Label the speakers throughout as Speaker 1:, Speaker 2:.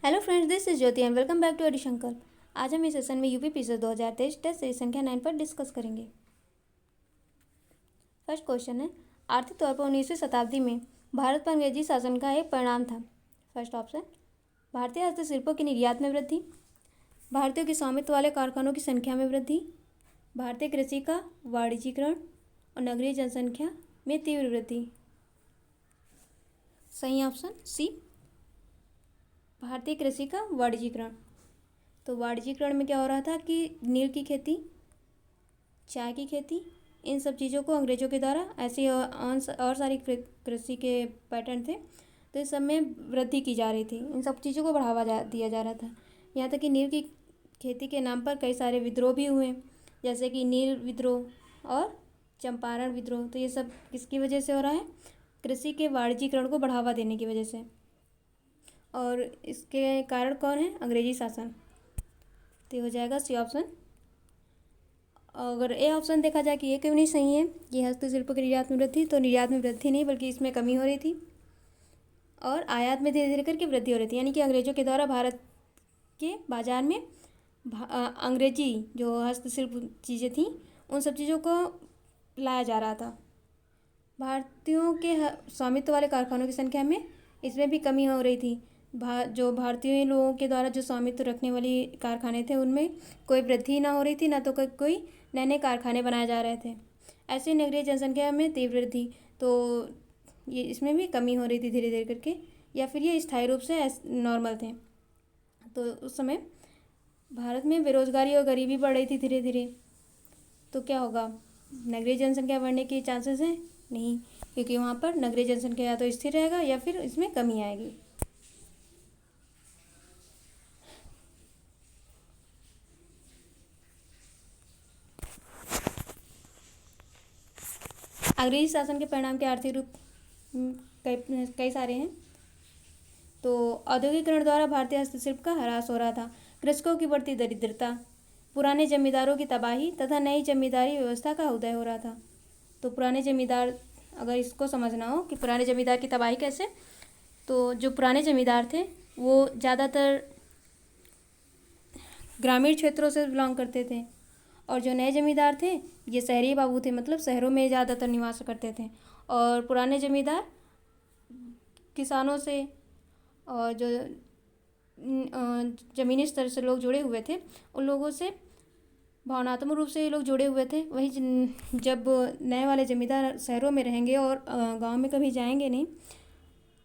Speaker 1: Hello friends, this is Jyoti and welcome back to Adishankar. आज हम इस सेशन में यूपी पीसीएस 2023 टेस्ट सीरीज संख्या 9 पर डिस्कस करेंगे। फर्स्ट क्वेश्चन है, आर्थिक तौर पर 19वीं शताब्दी में भारत पर अंग्रेजी शासन का एक परिणाम था। फर्स्ट ऑप्शन, भारतीय हस्तशिल्पों की निर्यात में वृद्धि, भारतीयों के स्वामित्व वाले कारखानों की संख्या में वृद्धि, भारतीय कृषि का वाणिज्यीकरण और नगरीय जनसंख्या में तीव्र वृद्धि। सही ऑप्शन सी, भारतीय कृषि का वाणिज्यीकरण। तो वाणिज्यीकरण में क्या हो रहा था कि नील की खेती, चाय की खेती, इन सब चीज़ों को अंग्रेज़ों के द्वारा ऐसी और सारी कृषि के पैटर्न थे, तो इस सब में वृद्धि की जा रही थी। इन सब चीज़ों को दिया जा रहा था। यहाँ तक कि नील की खेती के नाम पर कई सारे विद्रोह भी हुए, जैसे कि नील विद्रोह और चंपारण विद्रोह। तो ये सब किसकी वजह से हो रहा है? कृषि के वाणिज्यीकरण को बढ़ावा देने की वजह से। और इसके कारण कौन है? अंग्रेजी शासन। तो हो जाएगा सी ऑप्शन। अगर ए ऑप्शन देखा जाए कि ये क्यों नहीं सही है, ये हस्तशिल्प की निर्यात में वृद्धि, तो निर्यात में वृद्धि नहीं बल्कि इसमें कमी हो रही थी और आयात में धीरे धीरे करके वृद्धि हो रही थी। यानी कि अंग्रेज़ों के द्वारा भारत के बाज़ार में अंग्रेजी जो हस्तशिल्प चीज़ें थीं उन सब चीज़ों को लाया जा रहा था। भारतीयों के स्वामित्व वाले कारखानों की संख्या में इसमें भी कमी हो रही थी। जो भारतीय लोगों के द्वारा जो स्वामित्व रखने वाली कारखाने थे उनमें कोई वृद्धि ना हो रही थी, ना तो कोई नए नए कारखाने बनाए जा रहे थे। ऐसे नगरीय जनसंख्या में तीव्र वृद्धि, तो ये इसमें भी कमी हो रही थी धीरे धीरे करके, या फिर ये स्थायी रूप से नॉर्मल थे। तो उस समय भारत में बेरोजगारी और गरीबी बढ़ रही थी धीरे धीरे। तो क्या होगा? नगरीय जनसंख्या बढ़ने के चांसेस हैं? नहीं, क्योंकि वहाँ पर नगरीय जनसंख्या या तो स्थिर रहेगा या फिर इसमें कमी आएगी। अंग्रेजी शासन के परिणाम के आर्थिक रूप कई सारे हैं। तो औद्योगिकरण द्वारा भारतीय हस्तशिल्प का ह्रास हो रहा था, कृषकों की बढ़ती दरिद्रता, पुराने जमींदारों की तबाही तथा नई जमींदारी व्यवस्था का उदय हो रहा था। तो पुराने जमींदार, अगर इसको समझना हो कि पुराने जमींदार की तबाही कैसे, तो जो पुराने जमींदार थे वो ज़्यादातर ग्रामीण क्षेत्रों से बिलोंग करते थे और जो नए जमींदार थे ये शहरी बाबू थे, मतलब शहरों में ज़्यादातर निवास करते थे। और पुराने जमींदार किसानों से और जो ज़मीनी स्तर से लोग जुड़े हुए थे उन लोगों से भावनात्मक रूप से ये लोग जुड़े हुए थे। वही जब नए वाले जमींदार शहरों में रहेंगे और गांव में कभी जाएंगे नहीं,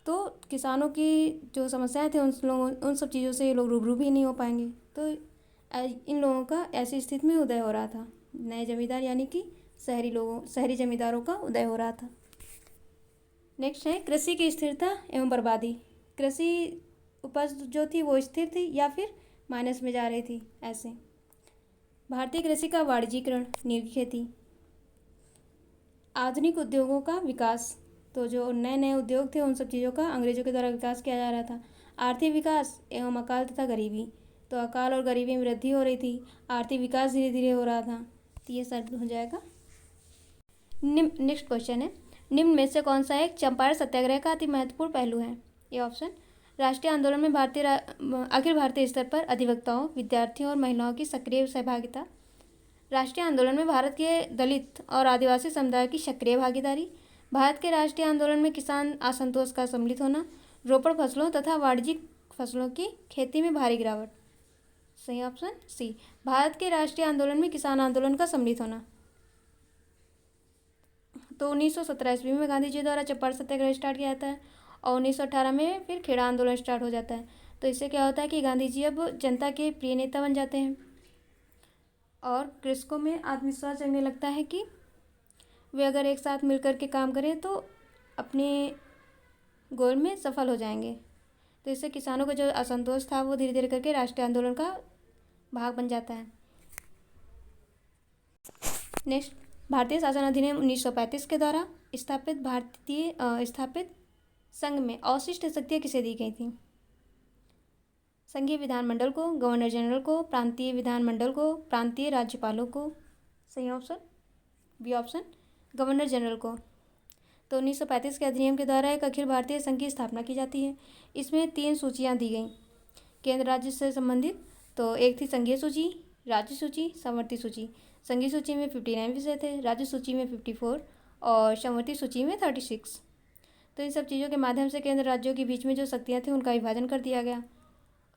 Speaker 1: तो किसानों की जो समस्याएं थे उन सब चीज़ों से ये लोग रूबरू भी नहीं हो पाएंगे। तो इन लोगों का ऐसी स्थिति में उदय हो रहा था। नए जमींदार यानी कि शहरी जमींदारों का उदय हो रहा था। नेक्स्ट है कृषि की स्थिरता एवं बर्बादी। कृषि उपज जो थी वो स्थिर थी या फिर माइनस में जा रही थी। ऐसे भारतीय कृषि का वाणिज्यीकरण, नील की खेती, आधुनिक उद्योगों का विकास। तो जो नए नए उद्योग थे उन सब चीज़ों का अंग्रेज़ों के द्वारा विकास किया जा रहा था। आर्थिक विकास एवं अकाल तथा गरीबी। तो अकाल और गरीबी में वृद्धि हो रही थी, आर्थिक विकास धीरे धीरे हो रहा था। तो ये सब हो जाएगा। नेक्स्ट क्वेश्चन है, निम्न में से कौन सा एक चंपारण सत्याग्रह का अति महत्वपूर्ण पहलू है? ये ऑप्शन, राष्ट्रीय आंदोलन में अखिल भारतीय स्तर पर अधिवक्ताओं, विद्यार्थियों और महिलाओं की सक्रिय सहभागिता, राष्ट्रीय आंदोलन में भारत के दलित और आदिवासी समुदाय की सक्रिय भागीदारी, भारत के राष्ट्रीय आंदोलन में किसान असंतोष का सम्मिलित होना, रोपड़ फसलों तथा वाणिज्यिक फसलों की खेती में भारी गिरावट। सही ऑप्शन सी, भारत के राष्ट्रीय आंदोलन में किसान आंदोलन का सम्मिलित होना। तो 1917 ईस्वी में गांधी जी द्वारा चंपारण सत्याग्रह स्टार्ट किया जाता है और 1918 में फिर खेड़ा आंदोलन स्टार्ट हो जाता है। तो इससे क्या होता है कि गांधी जी अब जनता के प्रिय नेता बन जाते हैं और कृषकों में आत्मविश्वास जगने लगता है कि वे अगर एक साथ मिलकर के काम करें तो अपने गोल में सफल हो जाएंगे। तो इससे किसानों का जो असंतोष था वो धीरे धीरे करके राष्ट्रीय आंदोलन का भाग बन जाता है। नेक्स्ट, भारतीय शासन अधिनियम 1935 के द्वारा स्थापित संघ में अवशिष्ट शक्तियाँ किसे दी गई थी? संघीय विधानमंडल को, गवर्नर जनरल को, प्रांतीय विधानमंडल को, प्रांतीय राज्यपालों को। सही option B option, governor general को। तो 1935 के अधिनियम के द्वारा एक अखिल भारतीय संघ की स्थापना की जाती है। इसमें 3 सूचियाँ दी गई केंद्र राज्य से संबंधित, तो एक थी संघीय सूची, राज्य सूची, समवर्ती सूची। संघीय सूची में 59 विषय थे, राज्य सूची में 54 और समवर्ती सूची में 36। तो इन सब चीज़ों के माध्यम से केंद्र राज्यों के बीच में जो शक्तियाँ थी उनका विभाजन कर दिया गया।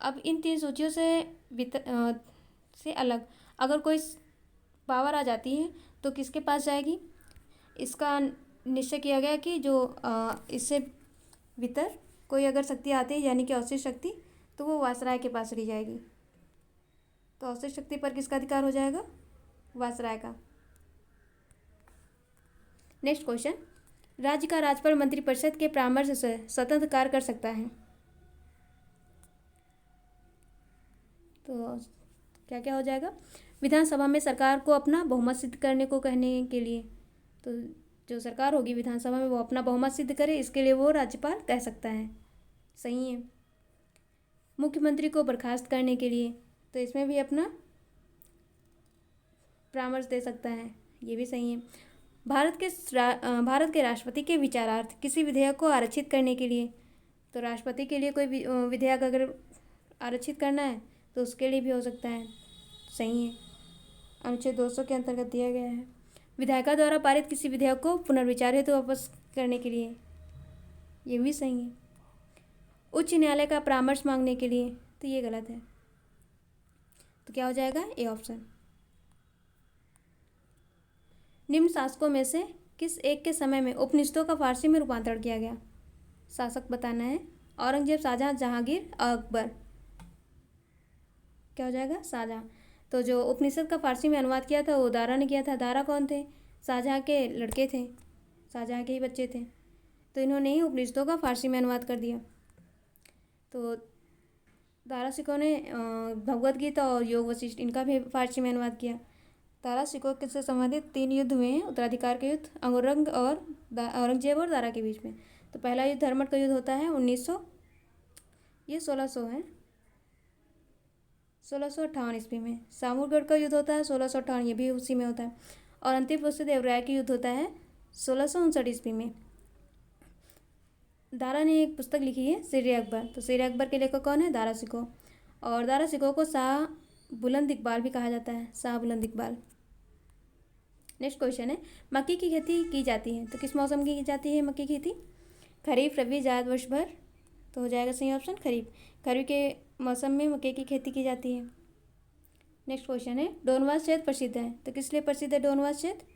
Speaker 1: अब इन 3 सूचियों से अलग अगर कोई पावर आ जाती है तो किसके पास जाएगी, इसका निश्चय किया गया कि जो इससे भीतर कोई अगर शक्ति आती है यानी कि औषध शक्ति, तो वो वायसराय के पास चली जाएगी। तो औषध शक्ति पर किसका अधिकार हो जाएगा, वायसराय का। नेक्स्ट क्वेश्चन, राज्य का राज्यपाल मंत्रिपरिषद के परामर्श से स्वतंत्र कार्य कर सकता है। तो क्या क्या हो जाएगा, विधानसभा में सरकार को अपना बहुमत सिद्ध करने को कहने के लिए, तो जो सरकार होगी विधानसभा में वो अपना बहुमत सिद्ध करे, इसके लिए वो राज्यपाल कह सकता है, सही है। मुख्यमंत्री को बर्खास्त करने के लिए, तो इसमें भी अपना परामर्श दे सकता है, ये भी सही है। भारत के राष्ट्रपति के विचारार्थ किसी विधेयक को आरक्षित करने के लिए, तो राष्ट्रपति के लिए कोई विधेयक अगर आरक्षित करना है तो उसके लिए भी हो सकता है, सही है। अनुच्छेद 200 के अंतर्गत दिया गया है। विधायिका द्वारा पारित किसी विधेयक को पुनर्विचार हेतु वापस करने के लिए, ये भी सही है। उच्च न्यायालय का परामर्श मांगने के लिए, तो ये गलत है, तो क्या हो जाएगा, ए ऑप्शन। निम्न शासकों में से किस एक के समय में उपनिषदों का फारसी में रूपांतरण किया गया, शासक बताना है। औरंगजेब, शाहजहां, जहांगीर, अकबर। क्या हो जाएगा, शाहजहां। तो जो उपनिषद का फारसी में अनुवाद किया था वो दारा ने किया था। दारा कौन थे, शाहजहां के लड़के थे, शाहजहां के ही बच्चे थे, तो इन्होंने ही उपनिषदों का फारसी में अनुवाद कर दिया। तो दारा सिकों ने भगवद गीता और योग वशिष्ठ इनका भी फारसी में अनुवाद किया। दारा सिकों से संबंधित 3 युद्ध हुए हैं, उत्तराधिकार के युद्ध, औरंगजेब और दारा के बीच में। तो पहला युद्ध धर्मट का युद्ध होता है 1900, ये 1600 है, 1658 ईस्वी में। सामूरगढ़ का युद्ध होता है 1658, ये भी उसी में होता है। और अंतिम पुष्य देवराय का युद्ध होता है 1659 ईस्वी में। दारा ने एक पुस्तक लिखी है शेर अकबर, तो शेर अकबर के लेखक कौन है, दारा सिकों। और दारा सिकों को शाह बुलंद इकबाल भी कहा जाता है, शाह बुलंद इकबाल। नेक्स्ट क्वेश्चन है, मक्की की खेती की जाती है, तो किस मौसम की जाती है मक्की की खेती, खरीफ, रबी, जायद, वर्ष भर। तो हो जाएगा सही ऑप्शन खरीफ। खरीफ के मौसम में मक्के की खेती की जाती है। नेक्स्ट क्वेश्चन है, डोनवास क्षेत्र प्रसिद्ध है, तो किस लिए प्रसिद्ध है डोनवास क्षेत्र,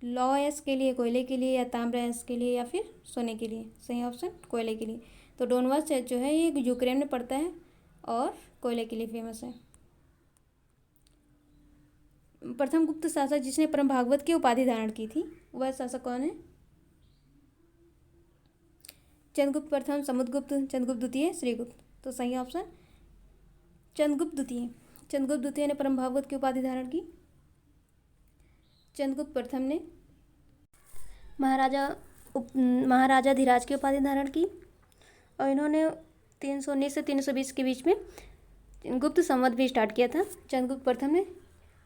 Speaker 1: लौह के लिए, कोयले के लिए, या ताम्र के लिए, या फिर सोने के लिए। सही ऑप्शन कोयले के लिए। तो डोनवास क्षेत्र जो है ये यूक्रेन में पड़ता है और कोयले के लिए फेमस है। प्रथम गुप्त शासक जिसने परम भागवत की उपाधि धारण की थी वह शासक कौन है, चंद्रगुप्त प्रथम, समुद्रगुप्त, चंद्रगुप्त द्वितीय, श्रीगुप्त। तो सही ऑप्शन चंद्रगुप्त द्वितीय। चंद्रगुप्त द्वितीय ने परम भागवत की उपाधि धारण की। चंद्रगुप्त प्रथम ने महाराजाधिराज की उपाधि धारण की और इन्होंने 319 से 320 के बीच में गुप्त संवत भी स्टार्ट किया था। चंद्रगुप्त प्रथम ने।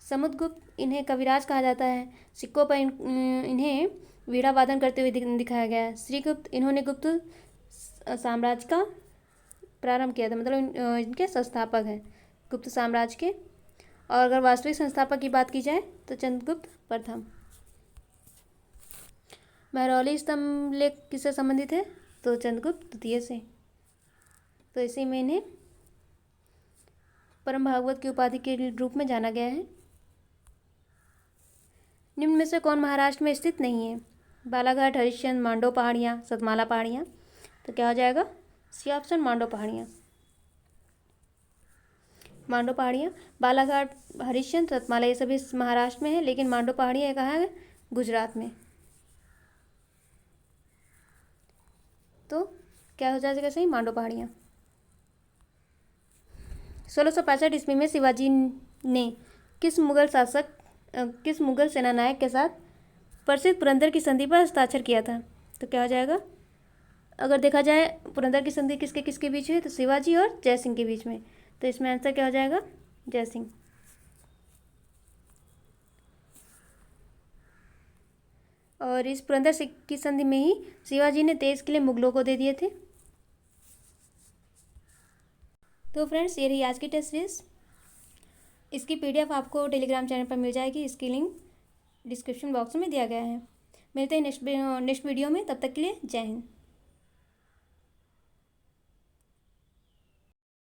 Speaker 1: समुद्रगुप्त, इन्हें कविराज कहा जाता है। सिक्कों पर इन्हें वीणा वादन करते हुए दिखाया गया है। श्रीगुप्त, इन्होंने गुप्त साम्राज्य का प्रारंभ किया था, मतलब इनके संस्थापक हैं गुप्त साम्राज्य के। और अगर वास्तविक संस्थापक की बात की जाए तो चंद्रगुप्त प्रथम। महरौली स्तंभ लेख किससे संबंधित है, तो चंद्रगुप्त द्वितीय से। तो इसी में इन्हें परम भागवत की उपाधि के रूप में जाना गया है। निम्न में से कौन महाराष्ट्र में स्थित नहीं है, बालाघाट, हरिश्चंद्र, मांडो पहाड़ियाँ, सतमाला पहाड़ियाँ। तो क्या हो जाएगा, सी ऑप्शन मांडो पहाड़ियाँ। मांडो पहाड़ियाँ, बालाघाट, हरिश्चंद्र, सतमाला ये सभी महाराष्ट्र में है, लेकिन मांडो पहाड़ियाँ कहाँ है, गुजरात में। तो क्या हो जाएगा सही, मांडो पहाड़ियाँ। 1665 ईस्वी में शिवाजी ने किस मुगल सेनानायक के साथ प्रसिद्ध पुरंदर की संधि पर हस्ताक्षर किया था। तो क्या हो जाएगा, अगर देखा जाए पुरंदर की संधि किसके किसके बीच है, तो शिवाजी और जय सिंह के बीच में। तो इसमें आंसर क्या हो जाएगा, जय सिंह। और इस पुरंदर की संधि में ही शिवाजी ने 23 किले मुगलों को दे दिए थे। तो फ्रेंड्स ये रही आज की टेस्ट सीरीज। इसकी PDF आपको टेलीग्राम चैनल पर मिल जाएगी, इसकी लिंक डिस्क्रिप्शन बॉक्स में दिया गया है। मिलते हैं नेक्स्ट वीडियो में, तब तक के लिए जय हिंद।